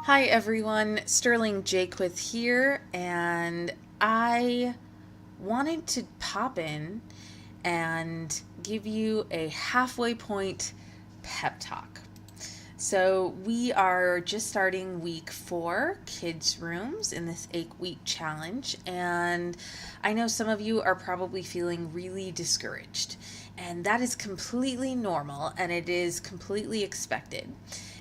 Hi everyone, Sterling Jaquith here, and I wanted to pop in and give you a halfway point pep talk. So, we are just starting week 4, kids' rooms, in this 8-week challenge, and I know some of you are probably feeling really discouraged, and that is completely normal and it is completely expected.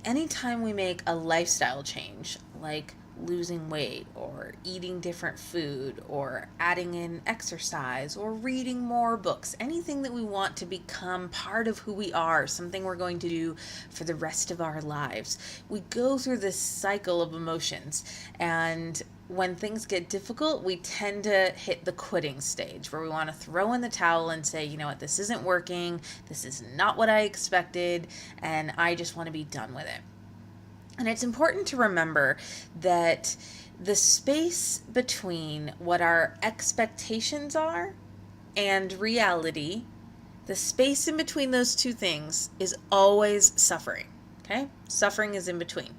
Anytime we make a lifestyle change, like losing weight or eating different food or adding in exercise or reading more books, anything that we want to become part of who we are, something we're going to do for the rest of our lives, we go through this cycle of emotions. And when things get difficult, we tend to hit the quitting stage where we want to throw in the towel and say, you know what, this isn't working, this is not what I expected, and I just want to be done with it. And it's important to remember that the space between what our expectations are and reality, the space in between those two things is always suffering. Okay? Suffering is in between.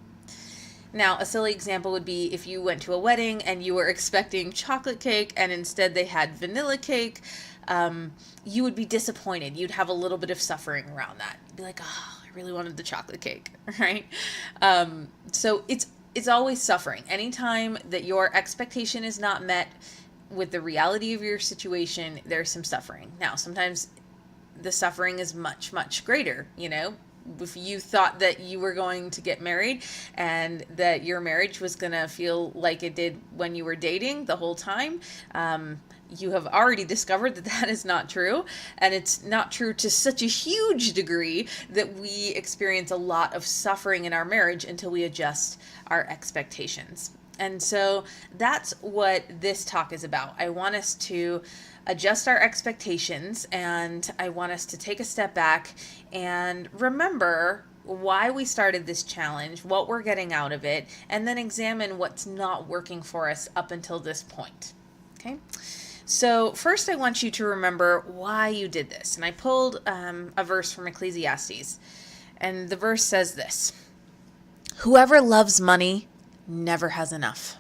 Now, a silly example would be if you went to a wedding and you were expecting chocolate cake and instead they had vanilla cake, you would be disappointed. You'd have a little bit of suffering around that. You'd be like, oh, I really wanted the chocolate cake, right? So it's always suffering. Anytime that your expectation is not met with the reality of your situation, there's some suffering. Now, sometimes the suffering is much, much greater, if you thought that you were going to get married and that your marriage was going to feel like it did when you were dating the whole time, you have already discovered that that is not true. And it's not true to such a huge degree that we experience a lot of suffering in our marriage until we adjust our expectations. And so that's what this talk is about. I want us to adjust our expectations, and I want us to take a step back and remember why we started this challenge, what we're getting out of it, and then examine what's not working for us up until this point. Okay? So first I want you to remember why you did this. And I pulled a verse from Ecclesiastes, and the verse says this: "Whoever loves money never has enough.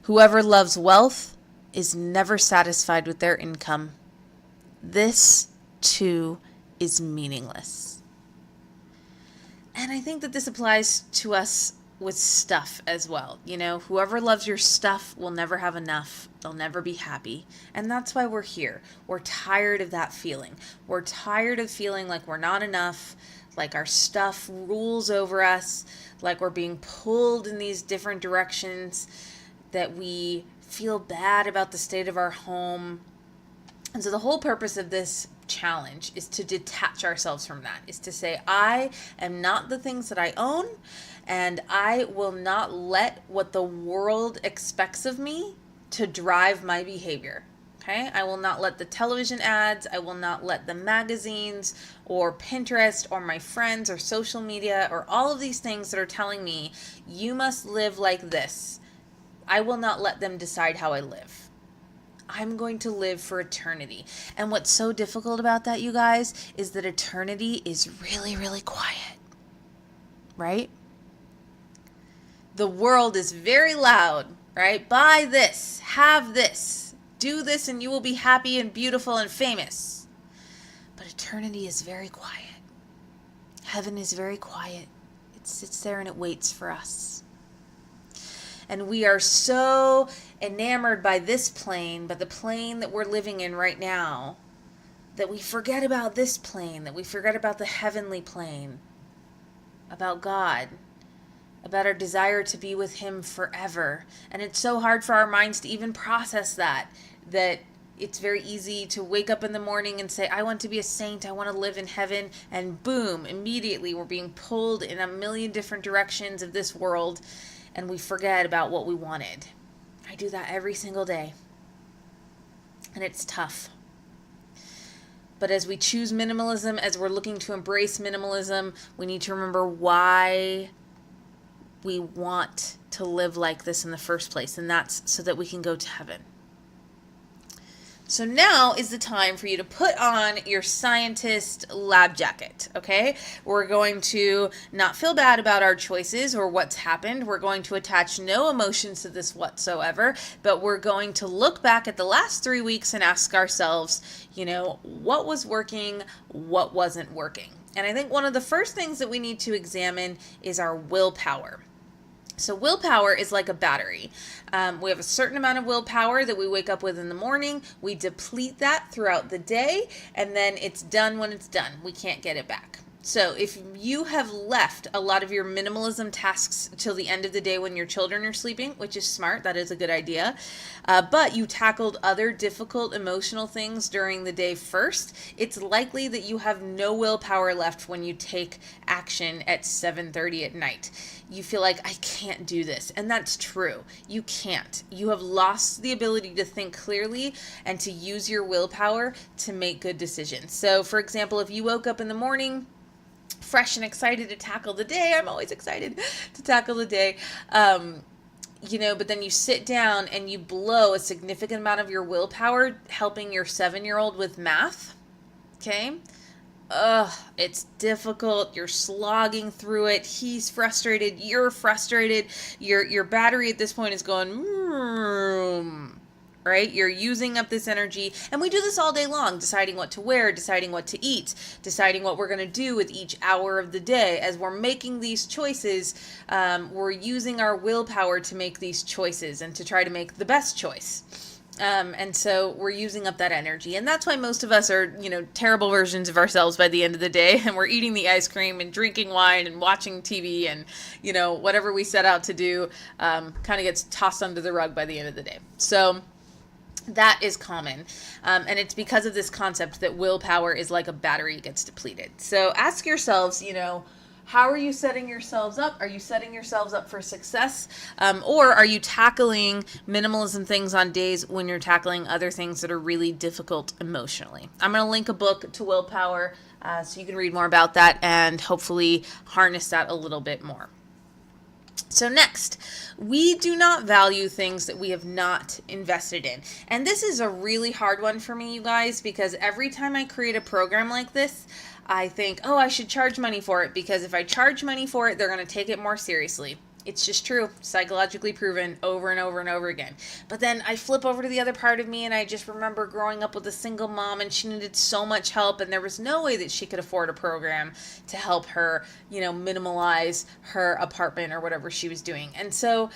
Whoever loves wealth is never satisfied with their income. This, too, is meaningless." And I think that this applies to us with stuff as well. Whoever loves your stuff will never have enough. They'll never be happy. And that's why we're here. We're tired of that feeling. We're tired of feeling like we're not enough, like our stuff rules over us, like we're being pulled in these different directions, that we feel bad about the state of our home. And so the whole purpose of this challenge is to detach ourselves from that, is to say, I am not the things that I own, and I will not let what the world expects of me to drive my behavior. Okay? I will not let the television ads, I will not let the magazines or Pinterest or my friends or social media or all of these things that are telling me, you must live like this. I will not let them decide how I live. I'm going to live for eternity. And what's so difficult about that, you guys, is that eternity is really, really quiet. Right? The world is very loud, right? Buy this, have this, do this, and you will be happy and beautiful and famous. But eternity is very quiet. Heaven is very quiet. It sits there and it waits for us. And we are so enamored by this plane, by the plane that we're living in right now, that we forget about this plane, that we forget about the heavenly plane, about God, about our desire to be with Him forever. And it's so hard for our minds to even process that it's very easy to wake up in the morning and say, I want to be a saint, I want to live in heaven, and boom, immediately we're being pulled in a million different directions of this world, and we forget about what we wanted. I do that every single day. And it's tough. But as we choose minimalism, as we're looking to embrace minimalism, we need to remember why we want to live like this in the first place. And that's so that we can go to heaven. So now is the time for you to put on your scientist lab jacket, okay? We're going to not feel bad about our choices or what's happened. We're going to attach no emotions to this whatsoever, but we're going to look back at the last 3 weeks and ask ourselves, what was working, what wasn't working. And I think one of the first things that we need to examine is our willpower. So willpower is like a battery. We have a certain amount of willpower that we wake up with in the morning. We deplete that throughout the day, and then it's done when it's done. We can't get it back. So if you have left a lot of your minimalism tasks till the end of the day when your children are sleeping, which is smart, that is a good idea, but you tackled other difficult emotional things during the day first, it's likely that you have no willpower left when you take action at 7:30 at night. You feel like, I can't do this. And that's true. You can't. You have lost the ability to think clearly and to use your willpower to make good decisions. So for example, if you woke up in the morning fresh and excited to tackle the day, I'm always excited to tackle the day, but then you sit down and you blow a significant amount of your willpower helping your 7-year-old with math, okay? It's difficult. You're slogging through it. He's frustrated. You're frustrated. Your battery at this point is going, right? You're using up this energy. And we do this all day long, deciding what to wear, deciding what to eat, deciding what we're going to do with each hour of the day. As we're making these choices, we're using our willpower to make these choices and to try to make the best choice. And so we're using up that energy. And that's why most of us are, terrible versions of ourselves by the end of the day. And we're eating the ice cream and drinking wine and watching TV and, whatever we set out to do kind of gets tossed under the rug by the end of the day. So that is common. And it's because of this concept that willpower is like a battery gets depleted. So ask yourselves, how are you setting yourselves up? Are you setting yourselves up for success? Or are you tackling minimalism things on days when you're tackling other things that are really difficult emotionally? I'm going to link a book to Willpower so you can read more about that and hopefully harness that a little bit more. So next, we do not value things that we have not invested in. And this is a really hard one for me, you guys, because every time I create a program like this, I think, I should charge money for it, because if I charge money for it, they're going to take it more seriously. It's just true, psychologically proven over and over and over again. But then I flip over to the other part of me and I just remember growing up with a single mom and she needed so much help and there was no way that she could afford a program to help her, minimalize her apartment or whatever she was doing. And so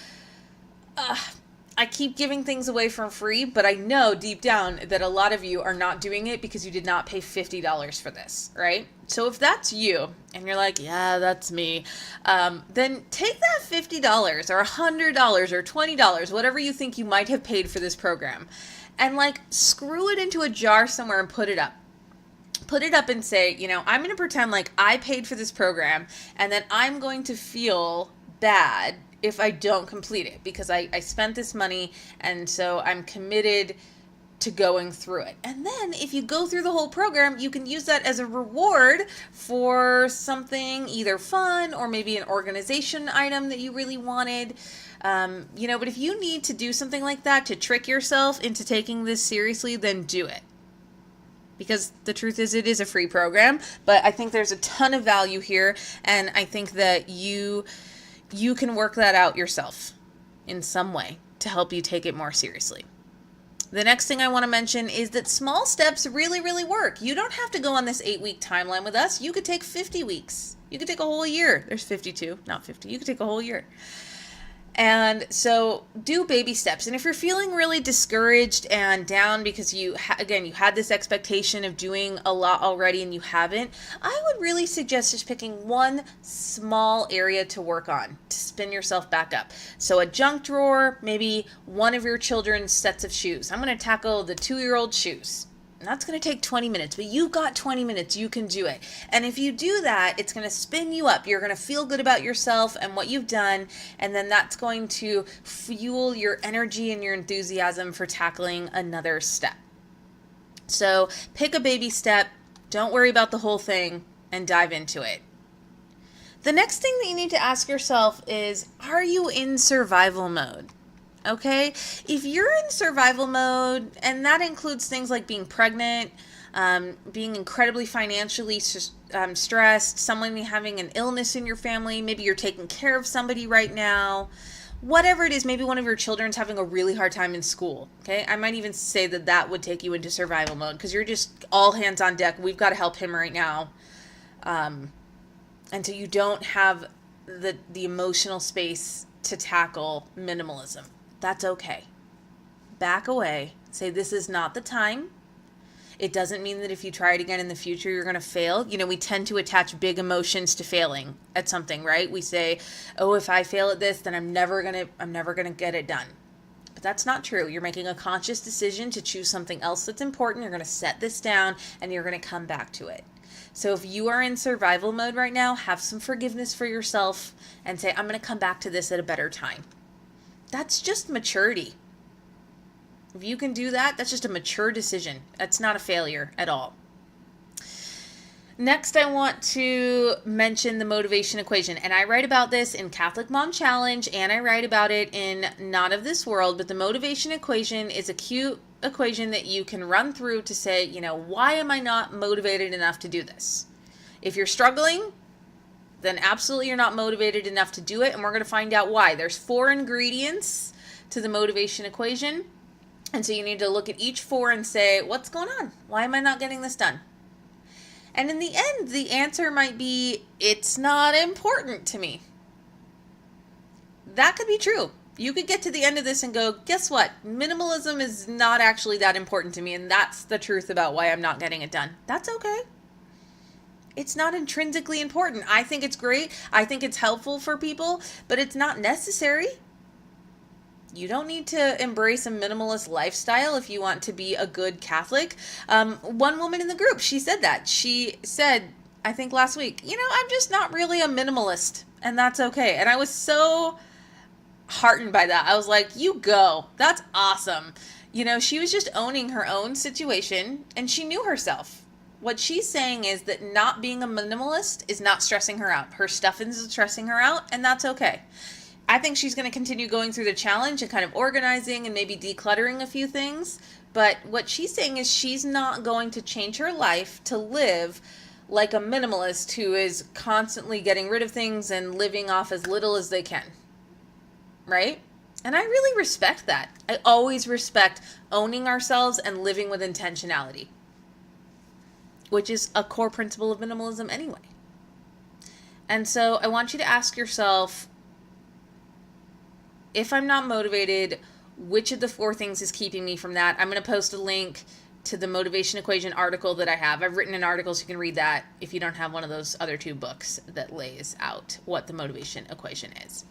I keep giving things away for free, but I know deep down that a lot of you are not doing it because you did not pay $50 for this, right? So if that's you, and you're like, yeah, that's me, then take that $50 or $100 or $20, whatever you think you might have paid for this program, and screw it into a jar somewhere and put it up. Put it up and say, I'm going to pretend like I paid for this program, and then I'm going to feel bad if I don't complete it because I spent this money and so I'm committed to going through it. And then if you go through the whole program, you can use that as a reward for something either fun or maybe an organization item that you really wanted. But if you need to do something like that to trick yourself into taking this seriously, then do it. Because the truth is, it is a free program, but I think there's a ton of value here, and I think that you can work that out yourself in some way to help you take it more seriously. The next thing I want to mention is that small steps really, really work. You don't have to go on this 8-week timeline with us. You could take 50 weeks. You could take a whole year. There's 52, not 50. You could take a whole year. And so do baby steps. And if you're feeling really discouraged and down because you had this expectation of doing a lot already and you haven't, I would really suggest just picking one small area to work on to spin yourself back up. So a junk drawer, maybe one of your children's sets of shoes. I'm going to tackle the 2-year-old shoes. And that's going to take 20 minutes, but you've got 20 minutes. You can do it. And if you do that, it's going to spin you up. You're going to feel good about yourself and what you've done. And then that's going to fuel your energy and your enthusiasm for tackling another step. So pick a baby step. Don't worry about the whole thing and dive into it. The next thing that you need to ask yourself is, are you in survival mode? okay? If you're in survival mode, and that includes things like being pregnant, being incredibly financially stressed, someone having an illness in your family, maybe you're taking care of somebody right now, whatever it is, maybe one of your children's having a really hard time in school, okay? I might even say that that would take you into survival mode because you're just all hands on deck. We've got to help him right now. And so you don't have the emotional space to tackle minimalism. That's okay. Back away. Say, this is not the time. It doesn't mean that if you try it again in the future, you're going to fail. You know, we tend to attach big emotions to failing at something, right? We say, oh, if I fail at this, then I'm never going to get it done. But that's not true. You're making a conscious decision to choose something else that's important. You're going to set this down and you're going to come back to it. So if you are in survival mode right now, have some forgiveness for yourself and say, I'm going to come back to this at a better time. That's just maturity. If you can do that, that's just a mature decision. That's not a failure at all. Next, I want to mention the motivation equation. And I write about this in Catholic Mom Challenge, and I write about it in Not of This World. But the motivation equation is a cute equation that you can run through to say, you know, why am I not motivated enough to do this? If you're struggling, then absolutely you're not motivated enough to do it. And we're going to find out why. There's 4 ingredients to the motivation equation. And so you need to look at each 4 and say, what's going on? Why am I not getting this done? And in the end, the answer might be, it's not important to me. That could be true. You could get to the end of this and go, guess what? Minimalism is not actually that important to me. And that's the truth about why I'm not getting it done. That's okay. It's not intrinsically important. I think it's great. I think it's helpful for people, but it's not necessary. You don't need to embrace a minimalist lifestyle if you want to be a good Catholic. One woman in the group, she said that. She said, I think last week, you know, I'm just not really a minimalist, and that's okay. And I was so heartened by that. I was like, you go. That's awesome. You know, she was just owning her own situation, and she knew herself. What she's saying is that not being a minimalist is not stressing her out. Her stuff is stressing her out, and that's okay. I think she's going to continue going through the challenge and kind of organizing and maybe decluttering a few things. But what she's saying is she's not going to change her life to live like a minimalist who is constantly getting rid of things and living off as little as they can. Right? And I really respect that. I always respect owning ourselves and living with intentionality, which is a core principle of minimalism anyway. And so I want you to ask yourself, if I'm not motivated, which of the 4 things is keeping me from that? I'm going to post a link to the motivation equation article that I have. I've written an article, so you can read that if you don't have one of those other 2 books that lays out what the motivation equation is.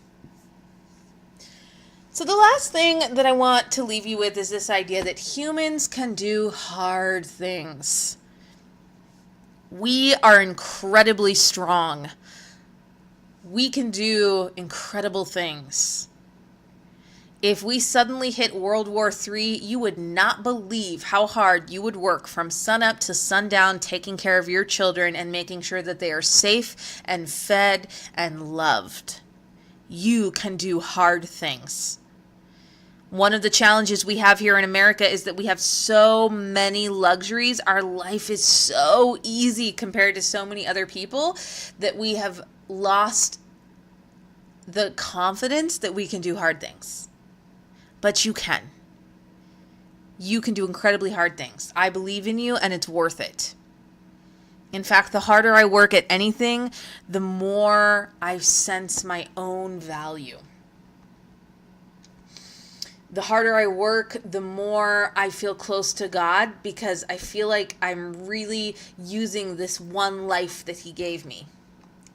So the last thing that I want to leave you with is this idea that humans can do hard things. We are incredibly strong. We can do incredible things. If we suddenly hit World War III, you would not believe how hard you would work from sunup to sundown, taking care of your children and making sure that they are safe and fed and loved. You can do hard things. One of the challenges we have here in America is that we have so many luxuries. Our life is so easy compared to so many other people that we have lost the confidence that we can do hard things. But you can. You can do incredibly hard things. I believe in you, and it's worth it. In fact, the harder I work at anything, the more I sense my own value. The harder I work, the more I feel close to God, because I feel like I'm really using this one life that He gave me.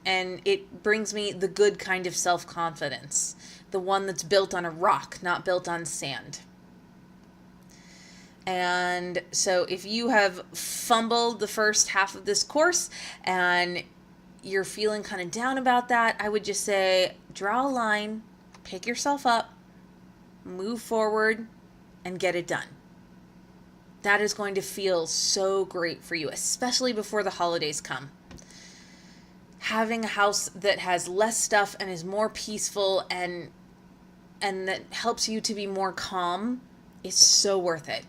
And it brings me the good kind of self-confidence. The one that's built on a rock, not built on sand. And so if you have fumbled the first half of this course and you're feeling kind of down about that, I would just say, draw a line, pick yourself up, move forward, and get it done. That is going to feel so great for you, especially before the holidays come. Having a house that has less stuff and is more peaceful and and that helps you to be more calm is so worth it.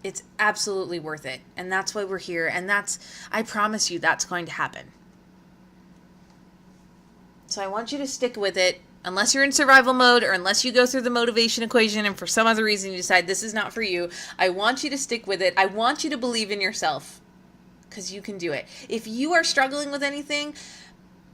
It's absolutely worth it. And that's why we're here. And I promise you, that's going to happen. So I want you to stick with it. Unless you're in survival mode or unless you go through the motivation equation and for some other reason you decide this is not for you, I want you to stick with it. I want you to believe in yourself because you can do it. If you are struggling with anything,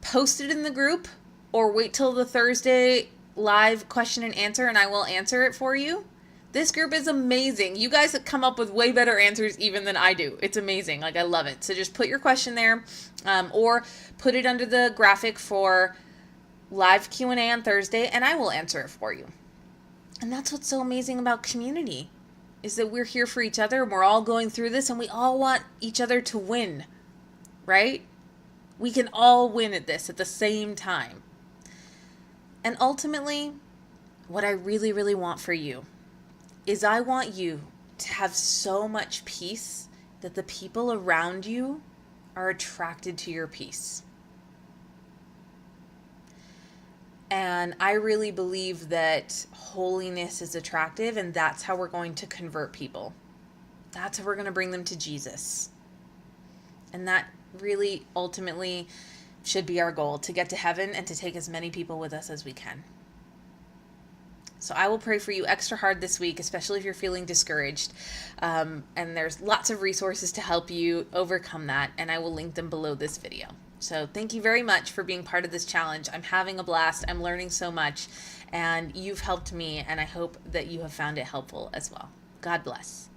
post it in the group or wait till the Thursday live question and answer and I will answer it for you. This group is amazing. You guys have come up with way better answers even than I do. It's amazing. Like, I love it. So just put your question there or put it under the graphic for live Q&A on Thursday and I will answer it for you. And that's what's so amazing about community is that we're here for each other and we're all going through this and we all want each other to win, right? We can all win at this at the same time. And ultimately, what I really, really want for you is I want you to have so much peace that the people around you are attracted to your peace. And I really believe that holiness is attractive, and that's how we're going to convert people. That's how we're going to bring them to Jesus. And that really ultimately should be our goal, to get to heaven and to take as many people with us as we can. So I will pray for you extra hard this week, especially if you're feeling discouraged. And there's lots of resources to help you overcome that, and I will link them below this video. So thank you very much for being part of this challenge. I'm having a blast. I'm learning so much, and you've helped me, and I hope that you have found it helpful as well. God bless.